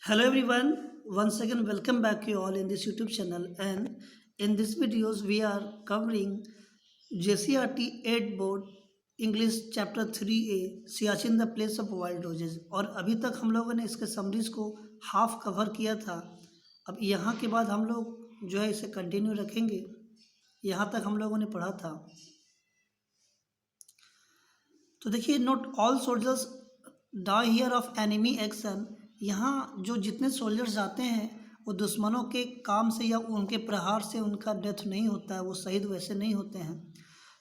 Hello everyone, once again welcome back you all in this YouTube channel, and in this videos we are covering JCRT 8 board English chapter 3A Siachen the place of wild roses. और अभी तक हम लोगों ने इसके summaries को half cover किया था। अब यहाँ के बाद हम लोग जो है इसे कंटिन्यू रखेंगे। यहाँ तक हम लोगों ने पढ़ा था। तो देखिए, not all soldiers die here of enemy action. यहाँ जो जितने सोल्जर्स जाते हैं वो दुश्मनों के काम से या उनके प्रहार से उनका डेथ नहीं होता है, वो शहीद वैसे नहीं होते हैं।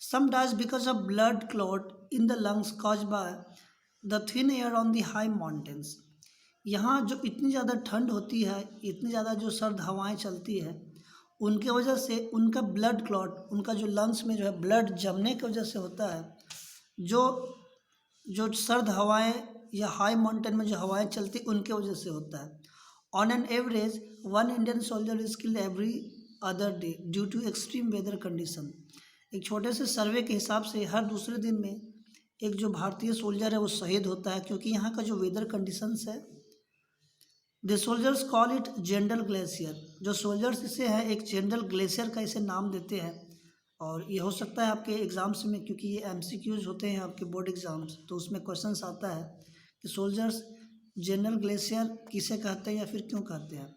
Some dies because of blood clot in the lungs cause by the thin air on the high mountains. यहाँ जो इतनी ज़्यादा ठंड होती है, इतनी ज़्यादा जो सर्द हवाएं चलती है, उनके वजह से उनका ब्लड क्लॉट, उनका जो लंग्स में जो है ब्लड जमने की वजह से होता है। जो जो सर्द हवाएं या हाई माउंटेन में जो हवाएं चलती उनके वजह से होता है। On an average 1 Indian soldier is killed every other day due to extreme weather condition. एक छोटे से सर्वे के हिसाब से हर दूसरे दिन में एक जो भारतीय सोल्जर है वो शहीद होता है, क्योंकि यहाँ का जो वेदर कंडीशंस है। The soldiers call it gentle glacier. जो सोल्जर्स इसे है एक जेंडल ग्लेशियर का इसे नाम देते हैं। और ये हो सकता है आपके एग्ज़ाम्स में, क्योंकि ये एमसीक्यूज होते हैं आपके बोर्ड एग्ज़ाम्स, तो उसमें क्वेश्चंस आता है कि सोल्जर्स जनरल ग्लेशियर किसे कहते हैं या फिर क्यों कहते हैं।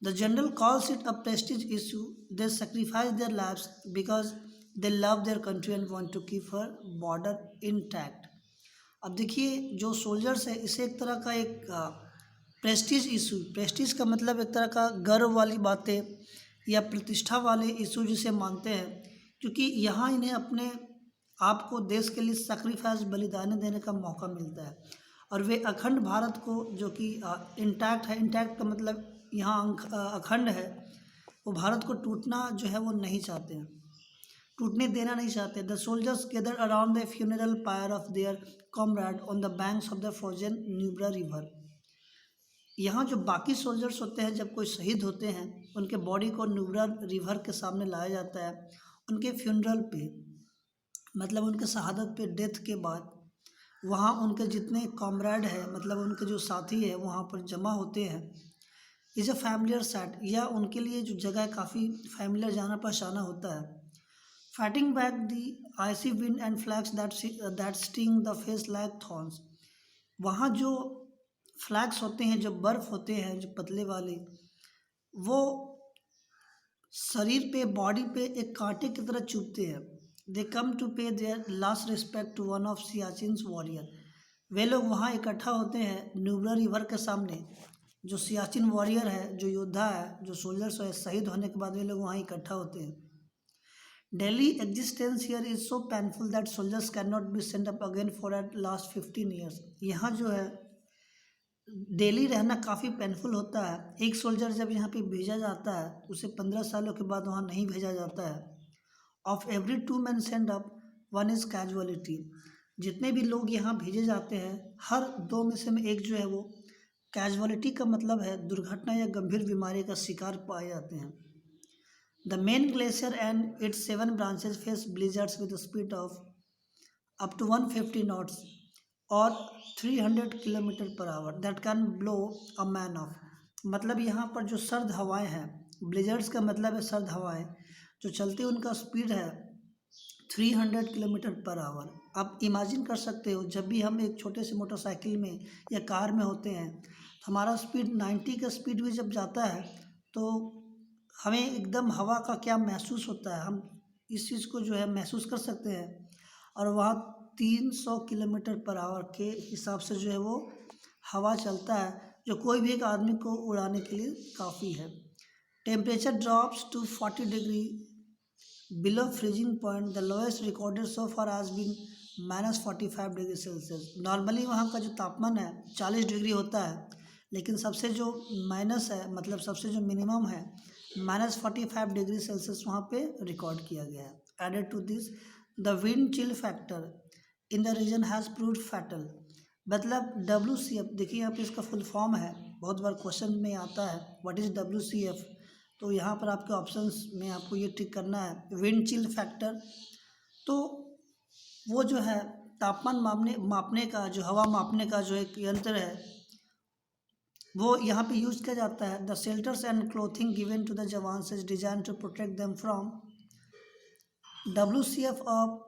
The general calls it a prestige issue. They sacrifice their lives because they love their country and want to keep her border intact. अब देखिए, जो सोल्जर्स है इसे एक तरह का एक प्रेस्टीज इशू, प्रेस्टीज का मतलब एक तरह का गर्व वाली बातें या प्रतिष्ठा वाले इशू जिसे मानते हैं, क्योंकि यहाँ इन्हें अपने आप को देश के लिए सेक्रीफाइस, बलिदान देने का मौका मिलता है। और वे अखंड भारत को, जो कि इंटैक्ट है, इंटैक्ट का मतलब यहाँ अखंड है, वो भारत को टूटना जो है वो नहीं चाहते हैं, टूटने देना नहीं चाहते। The soldiers gather around the funeral pyre of their comrade on the banks of the frozen Nubra river. यहाँ जो बाकी सोल्जर्स होते हैं, जब कोई शहीद होते हैं, उनके बॉडी को न्यूब्रा रिवर के सामने लाया जाता है। उनके फ्यूनरल पे, मतलब उनके शहादत पे, डेथ के बाद वहाँ उनके जितने कॉमरेड है, मतलब उनके जो साथी है, वहाँ पर जमा होते हैं। इज अ फैमिलियर सेट, या उनके लिए जो जगह काफ़ी फैमिलियर, जाना पहचाना होता है। Fighting back the icy wind and flags that sting the face like thorns. वहाँ जो फ्लैग्स होते हैं, जो बर्फ़ होते हैं, जो पतले वाले, वो शरीर पे, बॉडी पे एक कांटे की तरह चुभते हैं। They come to pay their last respect to one of Siachen's warrior. वे लोग वहाँ इकट्ठा होते हैं न्यूब्रा रिवर के सामने। जो सियाचिन वॉरियर है, जो योद्धा है, जो सोल्जर्स है, शहीद होने के बाद वे लोग वहाँ इकट्ठा होते हैं। Daily existence here is so painful that soldiers can not be send up again for at last 15 years. यहाँ जो है डेली रहना काफ़ी पेनफुल होता है। एक सोल्जर जब यहाँ पे भेजा जाता है, उसे 15 सालों के बाद वहाँ नहीं भेजा जाता है। Of every 2 men send up, 1 is casualty. जितने भी लोग यहाँ भेजे जाते हैं, हर 2 में से एक जो है वो कैजुअलिटी का मतलब है दुर्घटना या गंभीर बीमारी का शिकार पाए जाते हैं। The main glacier and its 7 branches face blizzards with speed of up to 150 knots or 300 kilometre per hour that can blow a man off. मतलब यहाँ पर जो सर्द हवाएं हैं, ब्लिजर्ड्स का मतलब है सर्द हवाएं, जो चलती उनका स्पीड है 300 किलोमीटर पर आवर। आप इमेजिन कर सकते हो, जब भी हम एक छोटे से मोटरसाइकिल में या कार में होते हैं, तो हमारा स्पीड 90 का स्पीड भी जब जाता है, तो हमें एकदम हवा का क्या महसूस होता है, हम इस चीज़ को जो है महसूस कर सकते हैं। और वहाँ 300 किलोमीटर पर आवर के हिसाब से जो है वो हवा चलता है, जो कोई भी एक आदमी को उड़ाने के लिए काफ़ी है। Temperature drops to 40 degree below freezing point. The lowest recorded so far has been -45 degree Celsius. Normally वहाँ का जो तापमान है 40 डिग्री होता है, लेकिन सबसे जो माइनस है, मतलब सबसे जो मिनिमम है, -45 डिग्री सेल्सियस वहाँ पे रिकॉर्ड किया गया है। Added to this, the wind chill factor in the region has proved fatal. मतलब WCF, देखिए यहाँ पे इसका फुल फॉर्म है, बहुत बार क्वेश्चन में आता है व्हाट इज़ WCF। तो यहाँ पर आपके ऑप्शंस में आपको ये टिक करना है विंड चिल फैक्टर। तो वो जो है तापमान मापने मापने का, जो हवा मापने का जो एक यंत्र है, वो यहाँ पे यूज किया जाता है। The shelters and clothing given to the jawans is design to protect them from WCF of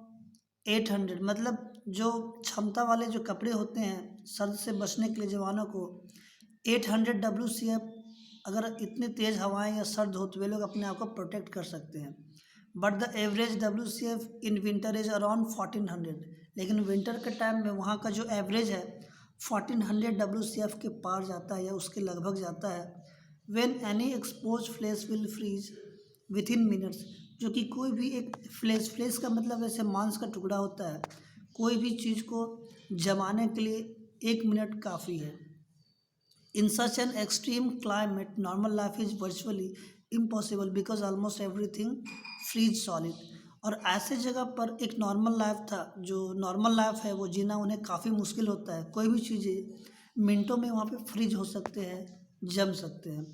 800, मतलब जो क्षमता वाले जो कपड़े होते हैं सर्द से बचने के लिए जवानों को 800 WCF, अगर इतनी तेज़ हवाएं या सर्द हो तो वे लोग अपने आप को प्रोटेक्ट कर सकते हैं। But the average WCF in winter is around 1400, लेकिन विंटर के टाइम में वहाँ का जो एवरेज है 1400 WCF के पार जाता है या उसके लगभग जाता है। When any expose flesh will freeze within minutes, जो कि कोई भी एक फ्लेश का मतलब वैसे मांस का टुकड़ा होता है, कोई भी चीज़ को जमाने के लिए 1 मिनट काफ़ी है। In such an extreme climate normal life is virtually impossible because almost everything freeze solid. और ऐसे जगह पर एक नॉर्मल लाइफ था, जो नॉर्मल लाइफ है वो जीना उन्हें काफ़ी मुश्किल होता है। कोई भी चीज़ें मिनटों में वहाँ पे फ्रीज हो सकते हैं, जम सकते हैं।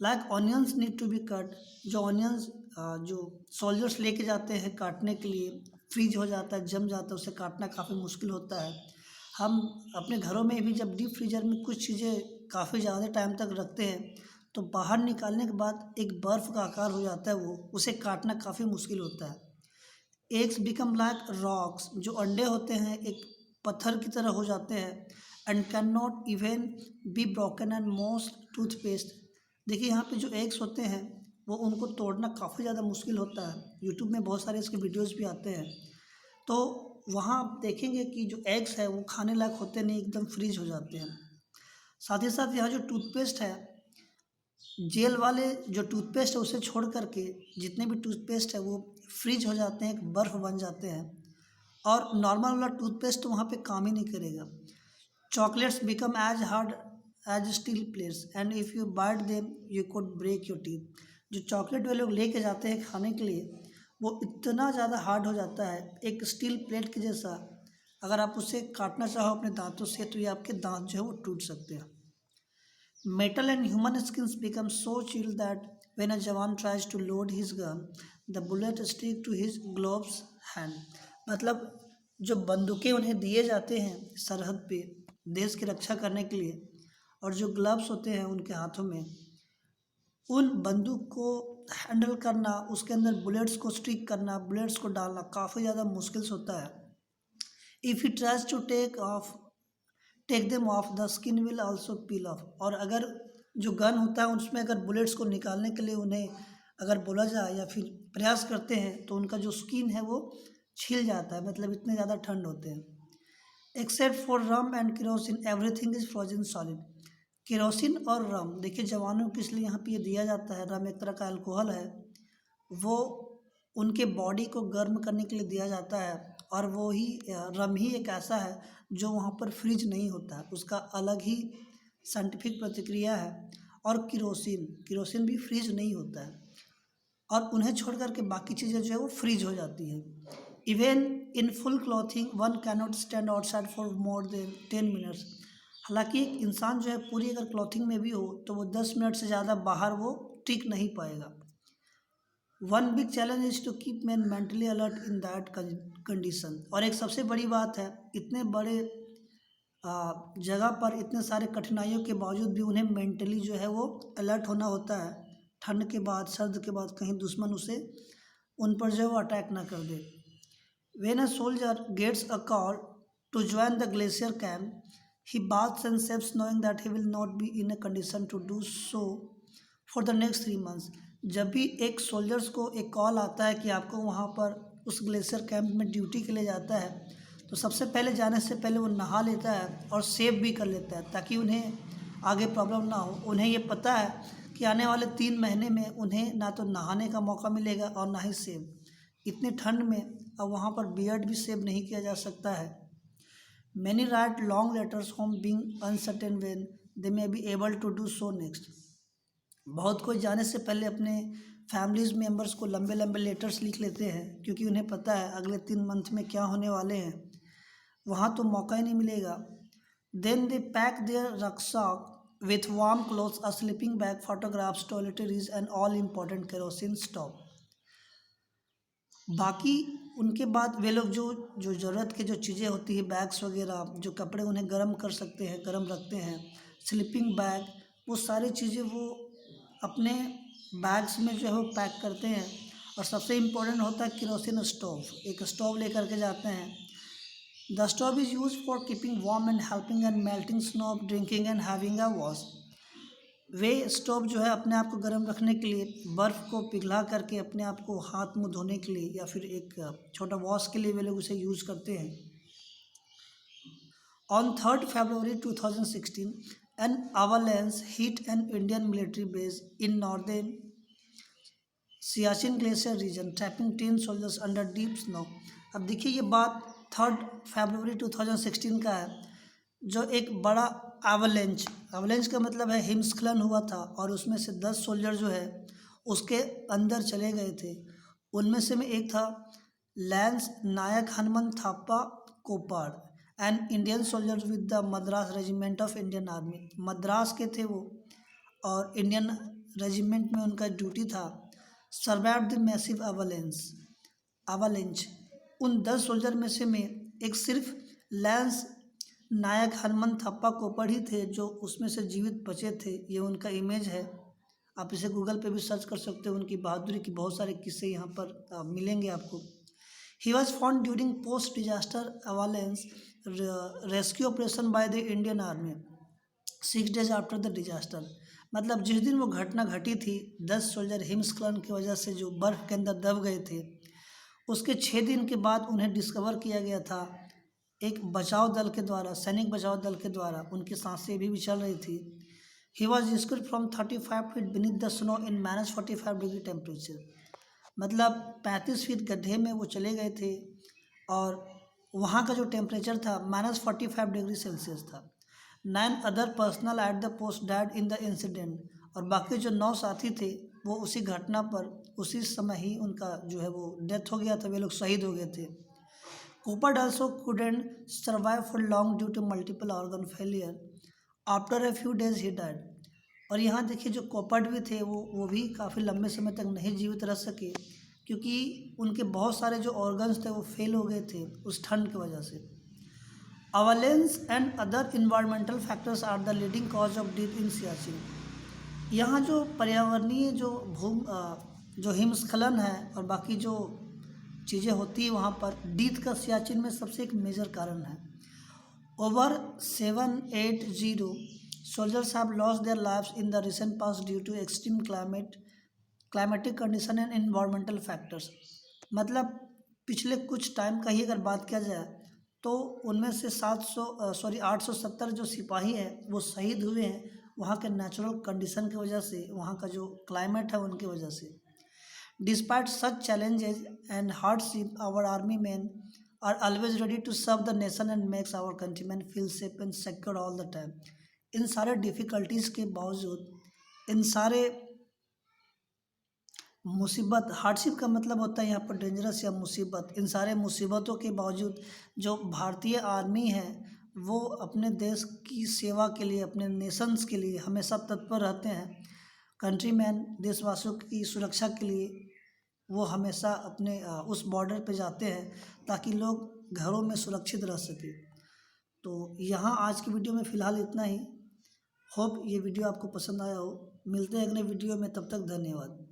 Like onions need to be cut, जो ऑनियंस जो सोल्जर्स लेके जाते हैं काटने के लिए, फ्रीज हो जाता है, जम जाता है, उसे काटना काफ़ी मुश्किल होता है। हम अपने घरों में भी जब डीप फ्रीजर में कुछ चीज़ें काफ़ी ज़्यादा टाइम तक रखते हैं तो बाहर निकालने के बाद एक बर्फ़ का आकार हो जाता है, वो उसे काटना काफ़ी मुश्किल होता है। एग्स बिकम लाइक रॉक्स, जो अंडे होते हैं एक पत्थर की तरह हो जाते हैं। And can not even be broken and most toothpaste, देखिए यहाँ पे जो एग्स होते हैं वो उनको तोड़ना काफ़ी ज़्यादा मुश्किल होता है। यूट्यूब में बहुत सारे इसके वीडियोस भी आते हैं, तो वहाँ आप देखेंगे कि जो एग्स है वो खाने लायक होते नहीं, एकदम फ्रीज हो जाते हैं। साथ ही साथ यहाँ जो टूथपेस्ट है, जेल वाले जो टूथपेस्ट है उसे छोड़ करके जितने भी टूथपेस्ट है वो फ्रीज हो जाते हैं, एक बर्फ़ बन जाते हैं। और नॉर्मल वाला टूथपेस्ट तो वहाँ पे काम ही नहीं करेगा। Chocolates become as hard as steel plates and if you bite them you could break your teeth, जो चॉकलेट वे लोग लेके जाते हैं खाने के लिए वो इतना ज़्यादा हार्ड हो जाता है एक स्टील प्लेट के जैसा, अगर आप उसे काटना चाहो अपने दांतों से तो ये आपके दांत जो है वो टूट सकते हैं। Metal and human skins become so chilled that when a Jawan tries to load his gun, the bullet stick to his gloves hand, मतलब जो बंदूकें उन्हें दिए जाते हैं सरहद पे देश की रक्षा करने के लिए, और जो ग्लव्स होते हैं उनके हाथों में, उन बंदूक को हैंडल करना, उसके अंदर बुलेट्स को स्टिक करना, बुलेट्स को डालना काफ़ी ज़्यादा मुश्किल से होता है। If he tries to take them off the skin will also peel off, और अगर जो गन होता है उसमें अगर बुलेट्स को निकालने के लिए उन्हें अगर बोला जाए या फिर प्रयास करते हैं तो उनका जो स्किन है वो छिल जाता है, मतलब इतने ज़्यादा ठंड होते हैं। Except for rum and kerosene everything is frozen solid, kerosene और रम, देखिए जवानों को इसलिए यहाँ पे ये दिया जाता है, रम एक तरह का अल्कोहल है, वो उनके बॉडी को गर्म करने के लिए दिया जाता है। और वो ही रम ही एक ऐसा है जो वहाँ पर फ्रिज नहीं होता है, उसका अलग ही साइंटिफिक प्रतिक्रिया है। और केरोसिन केरोसिन भी फ्रीज नहीं होता है, और उन्हें छोड़ कर के बाकी चीज़ें जो है वो फ्रीज हो जाती हैं। Even in full clothing one cannot stand outside for more than 10 minutes, हालांकि एक इंसान जो है पूरी अगर क्लॉथिंग में भी हो तो वो 10 मिनट से ज़्यादा बाहर वो टिक नहीं पाएगा। One big challenge is to keep man mentally alert in that condition, और एक सबसे बड़ी बात है इतने बड़े जगह पर इतने सारे कठिनाइयों के बावजूद भी उन्हें मेंटली जो है वो अलर्ट होना होता है। ठंड के बाद, सर्द के बाद कहीं दुश्मन उसे उन पर जो है वो अटैक ना कर दे। When a soldier gets a call to join the glacier camp he baths and shaves knowing that he will not be in a condition to do so for the next 3 months, जब भी एक soldiers को एक call आता है कि आपको वहाँ पर उस ग्लेशियर कैंप में ड्यूटी के लिए जाता है, तो सबसे पहले जाने से पहले वो नहा लेता है और सेव भी कर लेता है ताकि उन्हें आगे प्रॉब्लम ना हो। उन्हें ये पता है कि आने वाले 3 महीने में उन्हें ना तो नहाने का मौका मिलेगा और ना ही सेव, इतनी ठंड में अब वहाँ पर बियर्ड भी सेव नहीं किया जा सकता है। Many write long letters home being uncertain when they may be able to do so next, बहुत कोई जाने से पहले अपने फैमिलीज मेम्बर्स को लंबे लंबे लेटर्स लिख लेते हैं क्योंकि उन्हें पता है अगले 3 मंथ में क्या होने वाले हैं, वहाँ तो मौका ही नहीं मिलेगा। Then they pack their rucksack with warm clothes, a sleeping bag, photographs, toiletries and all important kerosene stock. बाकी उनके बाद वे लोग जो जो ज़रूरत की जो चीज़ें होती है, बैग्स वगैरह, जो कपड़े उन्हें गर्म कर सकते हैं, गर्म रखते हैं, स्लीपिंग बैग, वो सारी चीज़ें वो अपने बैग्स में जो है वो पैक करते हैं। और सबसे इम्पोर्टेंट होता है केरोसिन स्टोव, एक स्टोव लेकर के जाते हैं। The stove is use for keeping warm and helping and melting snow, drinking and having a wash. Way stove जो है अपने आप को गर्म रखने के लिए, बर्फ़ को पिघला करके अपने आप को हाथ मुंह धोने के लिए या फिर एक छोटा वॉश के लिए वे लोग उसे यूज़ करते हैं। On 3rd February 2016, an avalanche hit an Indian military base in northern Siachen glacier region, trapping 10 soldiers under deep snow. अब देखिए ये बात 3 फरवरी 2016 का है, जो एक बड़ा एवलेंच का मतलब है हिमस्खलन हुआ था और उसमें से 10 सोल्जर जो है उसके अंदर चले गए थे। उनमें से में एक था lance naik Hanumanthappa Koppad, an Indian soldier with the Madras regiment of Indian army. Madras के थे वो और इंडियन रेजिमेंट में उनका ड्यूटी था। Survived the massive avalanche. उन 10 सोल्जर में से एक सिर्फ लैंस नायक हनुमन थप्पा कोपड़ ही थे जो उसमें से जीवित बचे थे। ये उनका इमेज है, आप इसे गूगल पे भी सर्च कर सकते हो। उनकी बहादुरी की बहुत सारे किस्से यहाँ पर मिलेंगे आपको। He was found during post disaster avalanche rescue operation by the Indian army 6 days after the disaster. मतलब जिस दिन वो घटना घटी थी, 10 सोल्जर हिमस्खलन की वजह से जो बर्फ़ के अंदर दब गए थे, उसके 6 दिन के बाद उन्हें डिस्कवर किया गया था एक बचाव दल के द्वारा, सैनिक बचाव दल के द्वारा। उनकी सांसें भी चल रही थी। He was rescued from 35 feet beneath the snow in -45 degree temperature. मतलब 35 फीट गड्ढे में वो चले गए थे और वहाँ का जो टेम्परेचर था -45 डिग्री सेल्सियस था। 9 other personal at the post dad in the incident. और बाकी जो 9 साथी थे वो उसी घटना पर उसी समय ही उनका जो है वो डेथ हो गया था, वे लोग शहीद हो गए थे। कोपर्ड also couldn't survive for long due to multiple organ failure. After a few days he died. और यहाँ देखिए जो कोपर्ड भी थे वो भी काफ़ी लंबे समय तक नहीं जीवित रह सके क्योंकि उनके बहुत सारे जो ऑर्गन्स थे वो फेल हो गए थे उस ठंड की वजह से। Avalanche and other environmental factors are the leading cause of death in Siachen. यहाँ जो पर्यावरणीय जो हिमस्खलन है और बाकी जो चीज़ें होती है वहाँ पर, डेथ का सियाचिन में सबसे एक मेजर कारण है। Over 780 soldiers have lost their lives in the recent past due to extreme climatic condition and environmental factors. मतलब पिछले कुछ टाइम का ही अगर बात किया जाए तो उनमें से 870 जो सिपाही हैं वो शहीद हुए हैं वहाँ के नेचुरल कंडीशन की वजह से, वहाँ का जो क्लाइमेट है उनकी वजह से। Despite such challenges and hardship, our army men are always ready to serve the nation and makes our countrymen feel safe and secure all the time. इन सारे डिफ़िकल्टीज़ के बावजूद, इन सारे मुसीबत, हार्डशिप का मतलब होता है यहाँ पर डेंजरस या मुसीबत, इन सारे मुसीबतों के बावजूद जो भारतीय आर्मी है वो अपने देश की सेवा के लिए, अपने नेशंस के लिए हमेशा तत्पर रहते हैं। कंट्रीमैन, देशवासियों की सुरक्षा के लिए वो हमेशा अपने उस बॉर्डर पे जाते हैं ताकि लोग घरों में सुरक्षित रह सकें। तो यहाँ आज की वीडियो में फ़िलहाल इतना ही। होप ये वीडियो आपको पसंद आया हो। मिलते हैं अगले वीडियो में, तब तक धन्यवाद।